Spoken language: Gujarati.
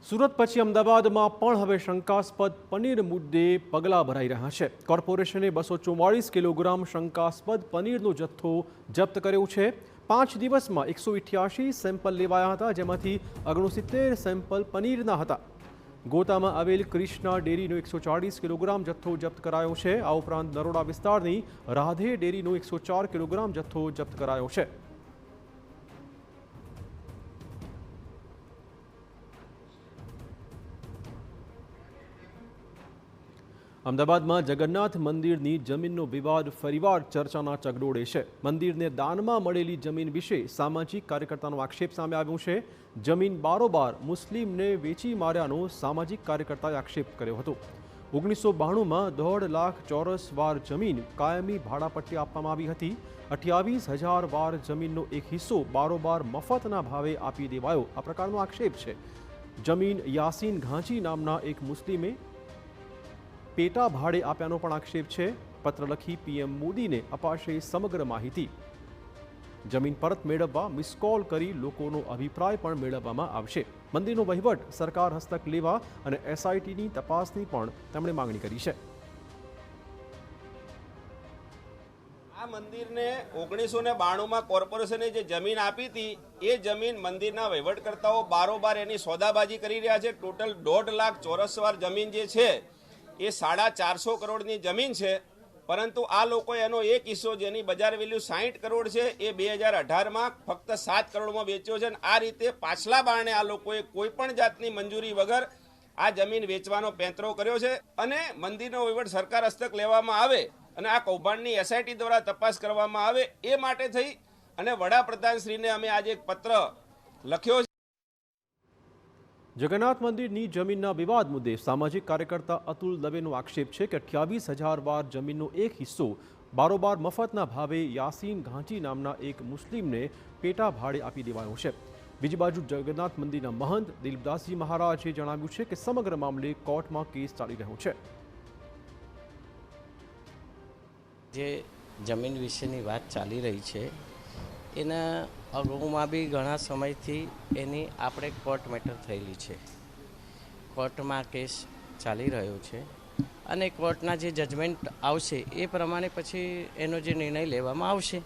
સુરત પછી અમદાવાદમાં પણ હવે શંકાસ્પદ પનીર મુદ્દે પગલાં ભરાઈ રહ્યા છે। કોર્પોરેશને 244 કિલોગ્રામ શંકાસ્પદ પનીરનો જથ્થો જપ્ત કર્યો છે। 5 દિવસમાં 188 સેમ્પલ લેવાયા હતા, જેમાંથી 69 સેમ્પલ પનીરના હતા। ગોતામાં આવેલ ક્રિષ્ના ડેરીનો 140 કિલોગ્રામ જથ્થો જપ્ત કરાયો છે। આ ઉપરાંત નરોડા વિસ્તારની રાધે ડેરીનો 104 કિલોગ્રામ જથ્થો જપ્ત કરાયો છે। અમદાવાદમાં જગન્નાથ મંદિરની જમીનનો વિવાદ ફરીવાર ચર્ચાના ચગડોળે છે। મંદિરને દાનમાં મળેલી જમીન વિશે સામાજિક કાર્યકર્તાનો આક્ષેપ સામે આવ્યો છે। જમીન બારોબાર મુસ્લિમને વેચી માર્યાનો સામાજિક કાર્યકર્તાએ આક્ષેપ કર્યો હતો। 1992માં 1.5 લાખ ચોરસ વાર જમીન કાયમી ભાડાપટ્ટી આપવામાં આવી હતી। 28,000 વાર જમીનનો એક હિસ્સો બારોબાર મફતના ભાવે આપી દેવાયો, આ પ્રકારનો આક્ષેપ છે। જમીન યાસીન ઘાંચી નામના એક મુસ્લિમે પેટા ભાડે આપ્યાનો પણ આક્ષેપ છે। પત્ર લખી પીએમ મોદીને અપાશે સમગ્ર માહિતી। જમીન પરત મેળવવા મિસ કોલ કરી લોકોનો અભિપ્રાય પણ મેળવવામાં આવશે। મંદિરનો વહીવટ સરકાર હસ્તક લેવા અને એસઆઈટીની તપાસની પણ તેમણે માંગણી કરી છે। આ મંદિરને 1992માં કોર્પોરેશને જે જમીન આપી હતી, એ જમીન મંદિરના વહીવટકર્તાઓ બારોબાર એની સોદાબાજી કરી રહ્યા છે। ટોટલ 1.5 લાખ ચોરસ વાર જમીન જે છે એ 450 કરોડની જમીન છે, પરંતુ આ લોકોએ એનો એક હિસ્સો જેની બજાર વેલ્યુ 60 કરોડ છે એ 2018માં ફક્ત 7 કરોડમાં વેચ્યો છે। આ રીતે પાછલા બારણે આ લોકોએ કોઈ પણ જાતની મંજૂરી વગર આ જમીન વેચવાનો પેંતરો કર્યો છે અને મંદિરનો વહીવટ સરકાર હસ્તક લેવામાં આવે અને આ કૌભાંડની એસઆઈટી દ્વારા તપાસ કરવામાં આવે એ માટે થઈ અને વડાપ્રધાનશ્રીને અમે આજે એક પત્ર લખ્યો છે। જગન્નાથ મંદિરની જમીનના વિવાદ મુદ્દે સામાજિક કાર્યકર્તા અતુલ દવેનો આક્ષેપ છે કે 28,000 વાર જમીનનો એક હિસ્સો બારોબાર મફતના ભાવે યાસીન ઘાંચી નામના એક મુસ્લિમને પેટા ભાડે આપી દેવાયો છે। બીજી બાજુ જગન્નાથ મંદિરના મહંત દિલીપદાસજી મહારાજે જણાવ્યું છે કે સમગ્ર મામલે કોર્ટમાં કેસ ચાલી રહ્યો છે। જે જમીન વિશેની વાત ચાલી રહી છે એના અગાઉમાં બી ઘણા સમયથી એની આપણે કોર્ટ મેટર થયેલી છે। કોર્ટમાં કેસ ચાલી રહ્યો છે અને કોર્ટના જે જજમેન્ટ આવશે એ પ્રમાણે પછી એનો જે નિર્ણય લેવામાં આવશે।